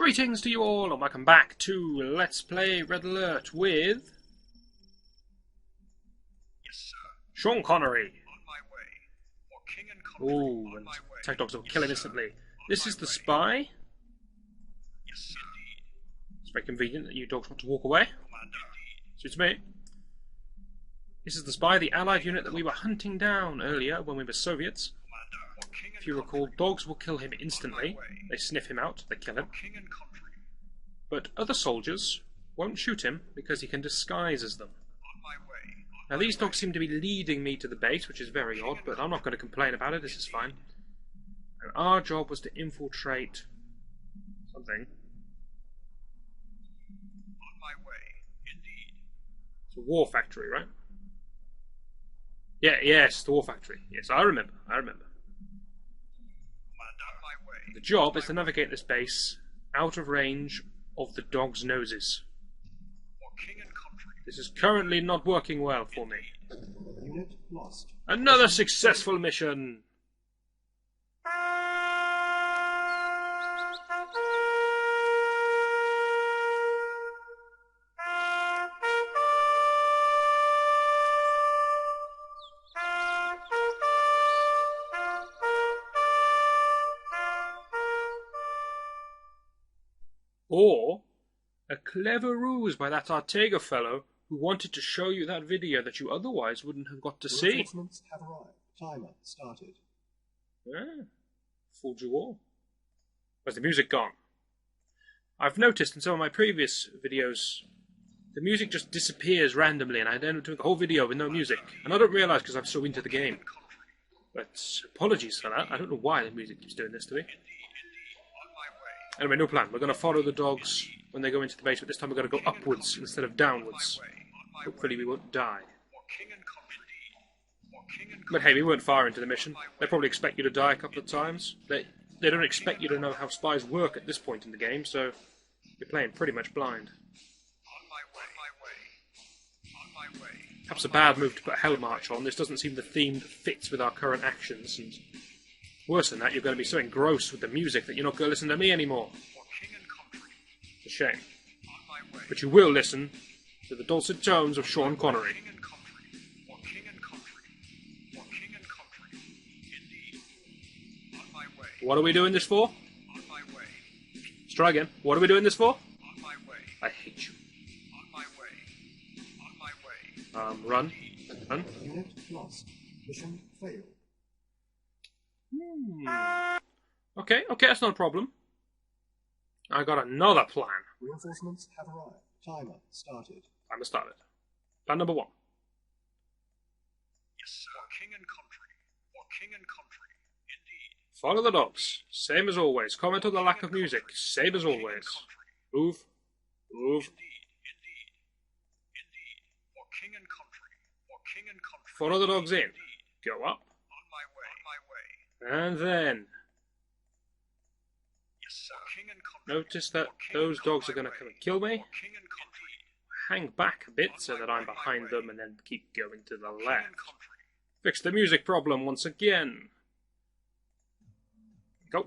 Greetings to you all, and welcome back to Let's Play Red Alert with... Yes, sir. Sean Connery. On my way. For King and Country. Ooh, and On my way. attack dogs will Yes, kill him sir. instantly. On This my is the way. spy. Yes, sir. Indeed. It's very convenient that you dogs want to walk away. Commander. Indeed. Suits me. This is the spy, the allied unit that we were hunting down earlier when we were Soviets. Commander. For King and If you recall, Country. dogs will kill him instantly. On my way. They sniff him out, they kill him. For King and Country. But other soldiers won't shoot him because he can disguise as them. On my way. On Now my these way. dogs seem to be leading me to the base, which is very odd, but I'm not going to complain about it, this is fine. And our job was to infiltrate something. On my way. Indeed. It's a war factory, right? Yes, the war factory. Yes, I remember. Commander. On my way. The job is to navigate this base out of range of the dogs' noses. For King and Country. This is currently not working well for me. Unit lost. Another successful mission! Or a clever ruse by that Artega fellow who wanted to show you that video that you otherwise wouldn't have got to see. Reinforcements have arrived. Timer started. Yeah, fooled you all. Where's the music gone? I've noticed in some of my previous videos, the music just disappears randomly and I end up doing a whole video with no music. And I don't realise because I'm so into the game. But apologies for that. I don't know why the music keeps doing this to me. On my way. Anyway, no plan. We're going to follow the dogs when they go into the base, but this time we're going to go upwards instead of downwards. On my way. Hopefully we won't die. For King and Country. For King and But hey, we weren't far into the mission. They probably expect you to die a couple of times. They don't expect you to know how spies work at this point in the game, so you're playing pretty much blind. On my way. On my way. Perhaps a bad move to put Hell March on. This doesn't seem the theme that fits with our current actions, and worse than that, you're going to be so engrossed with the music that you're not going to listen to me anymore. For King and Country. It's a shame. On my way. But you will listen to the dulcet tones of Sean Connery. King and Country. For King and Country. For King and Country. Indeed. On my way. What are we doing this for? On my way. Let's try again. What are we doing this for? On my way. I hate you. On my way. On my way. Run. Run. Unit lost. Mission failed. Okay, that's not a problem. I got another plan. Reinforcements have arrived. Timer started. Time to start it. Plan number 1. Yes, sir. For King and Country. For King and Country. Indeed. Follow the dogs. Same as always. Comment on the lack of music. Same as always. Move. Move. Indeed. Indeed. Indeed. For King and Country. For King and Country. Follow the dogs in. Indeed. Go up. On my way. On my way. And then Yes, sir. King and Country. notice that those dogs are going to come and kill me. For King and Country. Hang back a bit so that I'm behind them and then keep going to the King left. and Country. Fix the music problem once again. Go.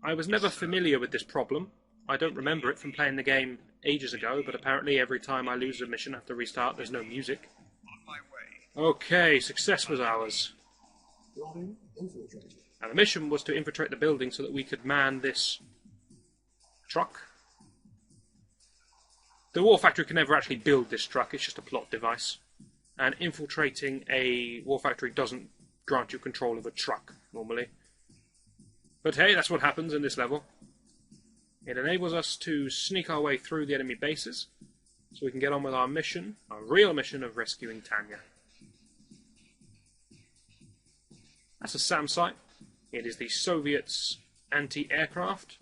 I was never familiar with this problem. I don't remember it from playing the game ages ago, but apparently every time I lose a mission I have to restart, there's no music. On my way. Okay, success was ours. Building infiltrated. And the mission was to infiltrate the building so that we could man this truck. The war factory can never actually build this truck, it's just a plot device. And infiltrating a war factory doesn't grant you control of a truck, normally. But hey, that's what happens in this level. It enables us to sneak our way through the enemy bases, so we can get on with our mission, our real mission of rescuing Tanya. That's a SAM site. It is the Soviets' anti-aircraft,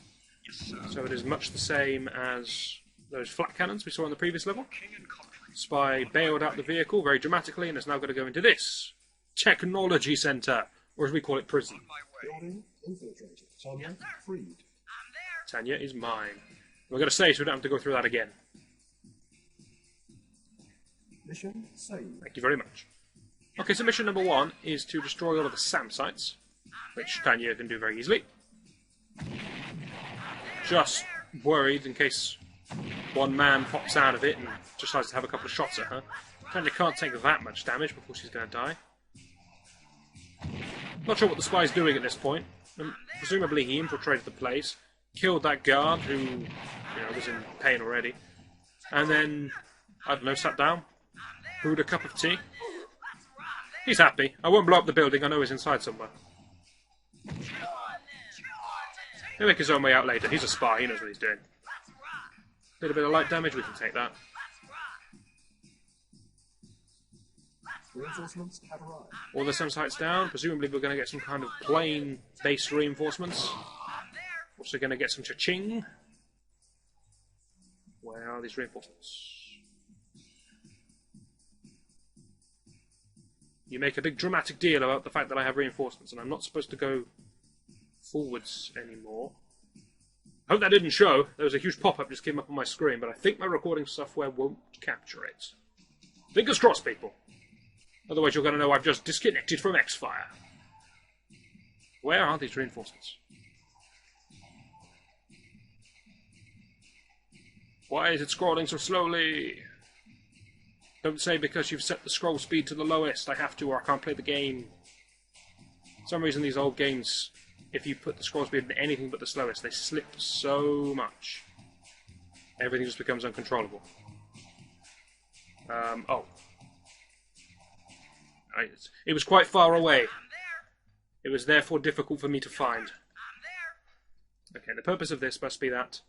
Yes, sir. so it is much the same as those flat cannons we saw on the previous level. King and Country. Spy bailed out the vehicle very dramatically and is now going to go into this technology centre, or as we call it, prison. On my way. Building infiltrated. Tanya freed. Tanya is mine. We're going to say so we don't have to go through that again. Mission saved. Thank you very much. Okay, so mission number 1 is to destroy all of the SAM sites, which Tanya can do very easily. just worried in case one man pops out of it and decides to have a couple of shots at her. Apparently can't take that much damage before she's going to die. Not sure what the spy's doing at this point. Presumably he infiltrated the place, killed that guard who, was in pain already, and then, I don't know, sat down, brewed a cup of tea. He's happy. I won't blow up the building, I know he's inside somewhere. He'll make his own way out later. He's a spy, he knows what he's doing. Little bit of light damage, we can take that. Reinforcements have arrived. All the SEM sites down. Presumably we're going to get some kind of plain base reinforcements. Also going to get some cha-ching. Where are these reinforcements? You make a big dramatic deal about the fact that I have reinforcements and I'm not supposed to go forwards anymore. I hope that didn't show. There was a huge pop-up just came up on my screen, but I think my recording software won't capture it. Fingers crossed, people. Otherwise you're going to know I've just disconnected from X-Fire. Where are these reinforcements? Why is it scrolling so slowly? Don't say because you've set the scroll speed to the lowest, I have to, or I can't play the game. For some reason these old games, if you put the scroll speed to anything but the slowest, they slip so much. Everything just becomes uncontrollable. It was quite far away. It was therefore difficult for me to find. Okay, the purpose of this must be that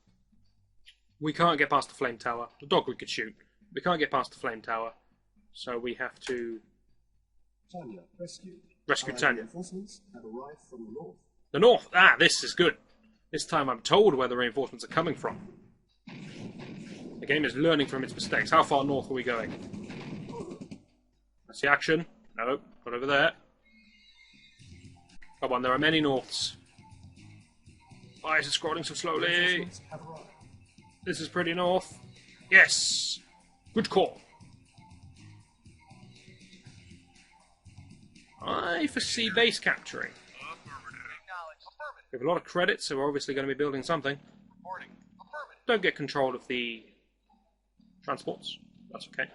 we can't get past the flame tower. The dog we could shoot. We can't get past the flame tower, so we have to Tanya, rescued. rescue Tanya. Reinforcements have arrived from the north. The north! Ah, this is good. This time I'm told where the reinforcements are coming from. The game is learning from its mistakes. How far north are we going? That's the action. No, not over there. Come on, there are many norths. Why is it scrolling so slowly? Reinforcements have arrived. This is pretty north. Yes! Good call. I foresee base capturing. We have a lot of credits, so we're obviously going to be building something. Don't get control of the transports. That's okay.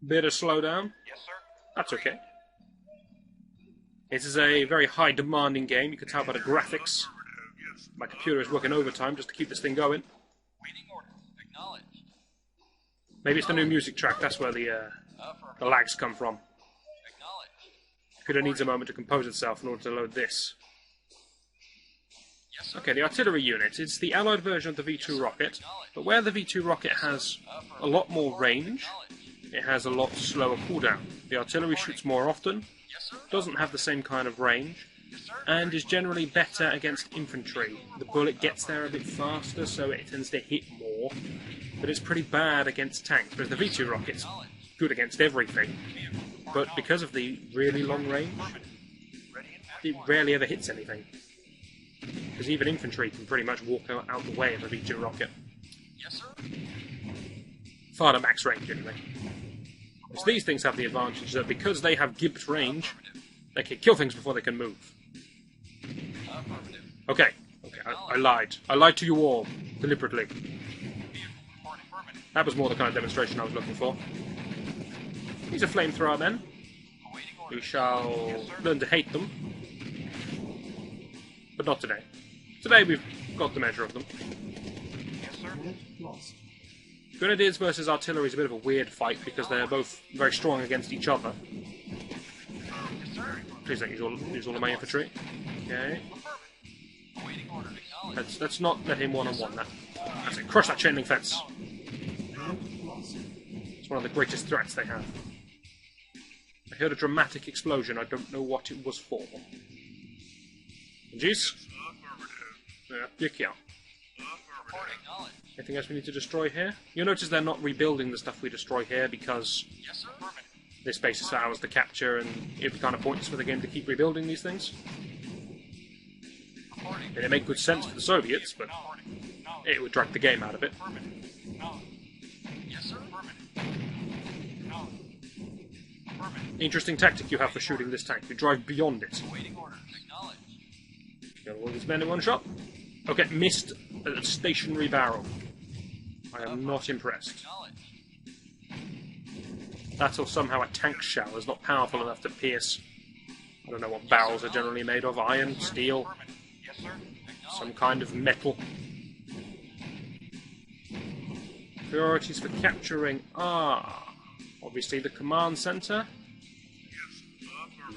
Bit of slowdown. Yes, sir. That's okay. This is a very high demanding game. You can tell by the graphics. My computer is working overtime just to keep this thing going. Waiting order. Acknowledged. Maybe it's the new music track. That's where the lags come from. Acknowledged. Computer needs a moment to compose itself in order to load this. Yes, sir. Okay, the artillery unit. It's the allied version of the V2 rocket, but where the V2 rocket has a lot more range, it has a lot slower cooldown. The artillery shoots more often, Yes, sir. doesn't have the same kind of range, and is generally better against infantry. The bullet gets there a bit faster, so it tends to hit more, but it's pretty bad against tanks, whereas the V2 rocket's good against everything. But because of the really long range, it rarely ever hits anything. Because even infantry can pretty much walk out the way of a V2 rocket. Yes, sir. Far to max range, anyway. So these things have the advantage that because they have gibbed range, they can kill things before they can move. Affirmative. Okay, I lied. I lied to you all, deliberately. Vehicle report affirmative. That was more the kind of demonstration I was looking for. These are flamethrower men. Awaiting order. We shall learn to hate them. But not today. Today we've got the measure of them. Yes, sir. Unit lost. Grenadiers versus artillery is a bit of a weird fight because they're both very strong against each other. Yes, sir. Please don't use all of my infantry. Okay. Affirmative. Awaiting order. Acknowledged. Let's not let him one-on-one that. That's it. Crush that chain link fence. Unit lost. It's one of the greatest threats they have. I heard a dramatic explosion. I don't know what it was for. Jeez. Yeah, Report acknowledged. anything else we need to destroy here? You'll notice they're not rebuilding the stuff we destroy here because Yes, sir. Affirmative. this base is ours to capture and it'd be kind of pointless for the game to keep rebuilding these things. Reporting. It'd make good sense for the Soviets, but Reporting. Acknowledged. it would drag the game out of it. Affirmative. Acknowledged. Yes, sir. Affirmative. Acknowledged. Affirmative. Interesting tactic you have for shooting this tank. You drive beyond it. Awaiting order. Acknowledged. Kill all these men in one shot. Okay, missed a stationary barrel. I am not impressed. That or somehow a tank shell is not powerful enough to pierce. I don't know what barrels are generally made of. Iron, steel, some kind of metal. Priorities for capturing are obviously the command center.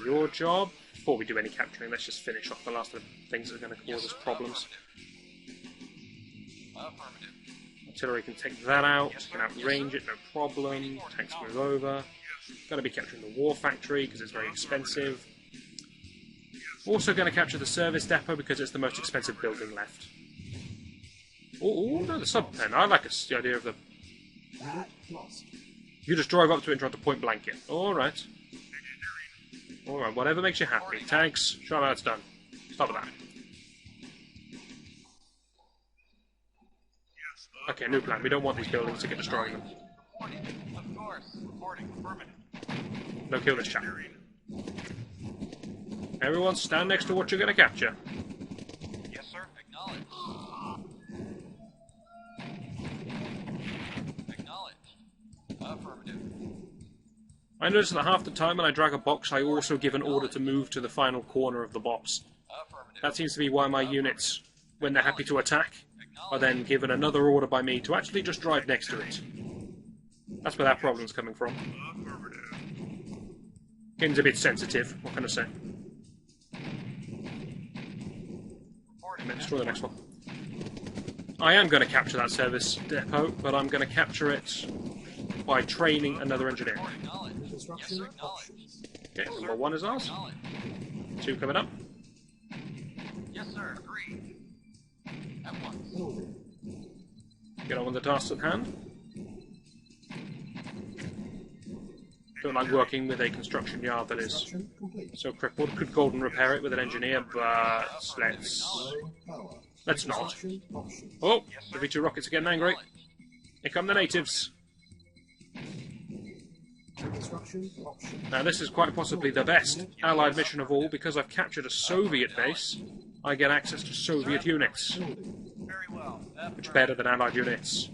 Your job. Before we do any capturing, let's just finish off the last of the things that are going to cause us problems. Artillery can take that out, can outrange it, no problem. Tanks move over. Going to be capturing the war factory because it's very expensive. Also going to capture the service depot because it's the most expensive building left. Oh, no, the sub pen. I like the idea of the... You just drive up to it and try to point blank it. Alright. Alright, whatever makes you happy. Tanks, show me how it's done. Stop with that. Okay, new plan. We don't want these buildings to get destroying them. Of course. Reporting. Affirmative. No, kill this chap. Everyone stand next to what you're going to capture. Yes, sir. Acknowledged. Acknowledged. Affirmative. I notice that half the time when I drag a box, I also give an order to move to the final corner of the box. Affirmative. That seems to be why my units, when they're happy to attack, are then given another order by me to actually just drive next to it. That's where that problem's coming from. Game's a bit sensitive, what can I say? Let's destroy the next one. I am going to capture that service depot, but I'm going to capture it by training another engineer. Construction options. Okay, number 1 is ours. 2 coming up. Yes, sir. Agreed. At once. Building. Get on with the tasks at hand. Don't like working with a construction yard that is Construction complete. so crippled. Could Golden repair it with an engineer, but let's Low power. not. Construction options. Oh, the V2 rockets are getting angry. Here come the natives. Construction options. Now this is quite possibly the best Allied mission of all, because I've captured a Soviet base. I get access to Soviet units, Building. Very well. which are better than Allied units.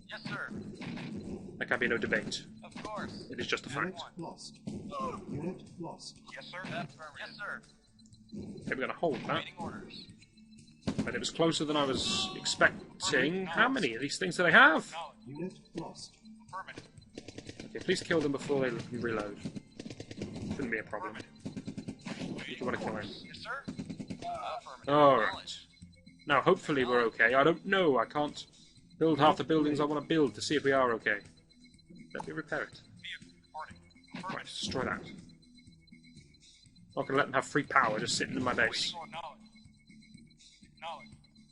Yes, sir. There can be no debate. Of course. It is just a Unit fact. lost. Unit lost. Yes, sir. Affirmative. Yes, sir. Okay, we're going to hold that. Waiting orders. But it was closer than I was expecting. How many of these things do they have? Unit lost. Affirmative. Okay, please kill them before they reload. Shouldn't be a problem. You want to kill him. Yes, sir. Affirmative. Alright. Now, hopefully we're okay. I don't know. I can't build half the buildings I want to build to see if we are okay. Let me repair it. Vehicle reporting. Right, Affirmative. destroy that. Not going to let them have free power just sitting in my base. Waiting on knowledge.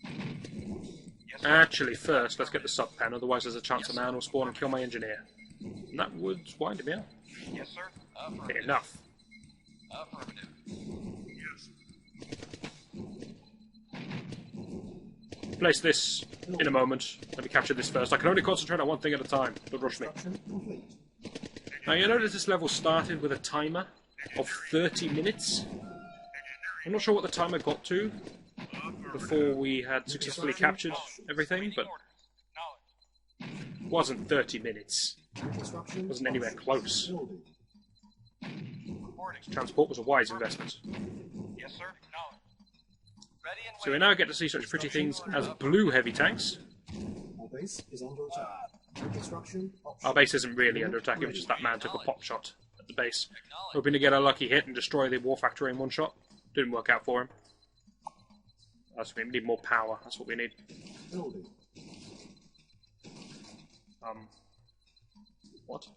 Acknowledged. Yes, sir. Actually, first, let's get the sub-pen, otherwise there's a chance a man will spawn and kill my engineer. And that would wind me up. Yes, sir. Okay, Affirmative. enough. Affirmative. Yes. Place this in a moment. Let me capture this first. I can only concentrate on one thing at a time. Don't rush me. Construction complete. Now, you notice this level started with a timer of 30 minutes. I'm not sure what the timer got to before we had successfully captured everything, but Knowledge. it wasn't 30 minutes. Construction It wasn't anywhere options. close. Building. Reporting. Transport was a wise investment. Yes, sir. Knowledge. Ready and So we waiting. now get to see such pretty things as blue heavy tanks. Our base is under attack. Construction options. Our base isn't really under attack, it was just that man took a pop shot at the base. Hoping to get a lucky hit and destroy the war factory in one shot. Didn't work out for him. That's what we need, more power. That's what we need. Building. What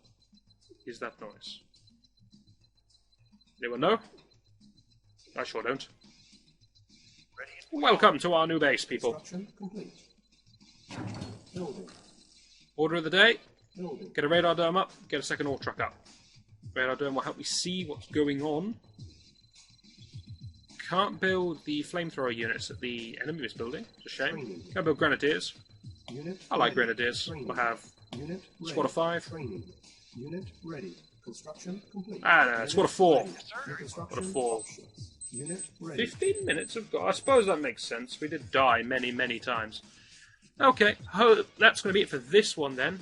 is that noise? Anyone know? I sure don't. Ready and Welcome to our new base, people. Construction complete. Building. Order of the day, Building. get a radar dome up, get a second ore truck up. Radar dome will help me see what's going on. Can't build the flamethrower units that the enemy is building. It's a shame. Can't build grenadiers. Unit I like ready. grenadiers. Training. We'll have Unit ready. squad of 5. Training. Unit ready. Construction complete. Squad of 4. New construction What a four. options. Unit ready. 15 minutes of I suppose that makes sense. We did die many, many times. Okay, that's going to be it for this one then.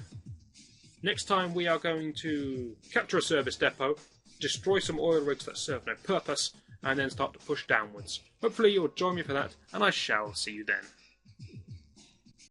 Next time we are going to capture a service depot, destroy some oil rigs that serve no purpose, and then start to push downwards. Hopefully you'll join me for that, and I shall see you then.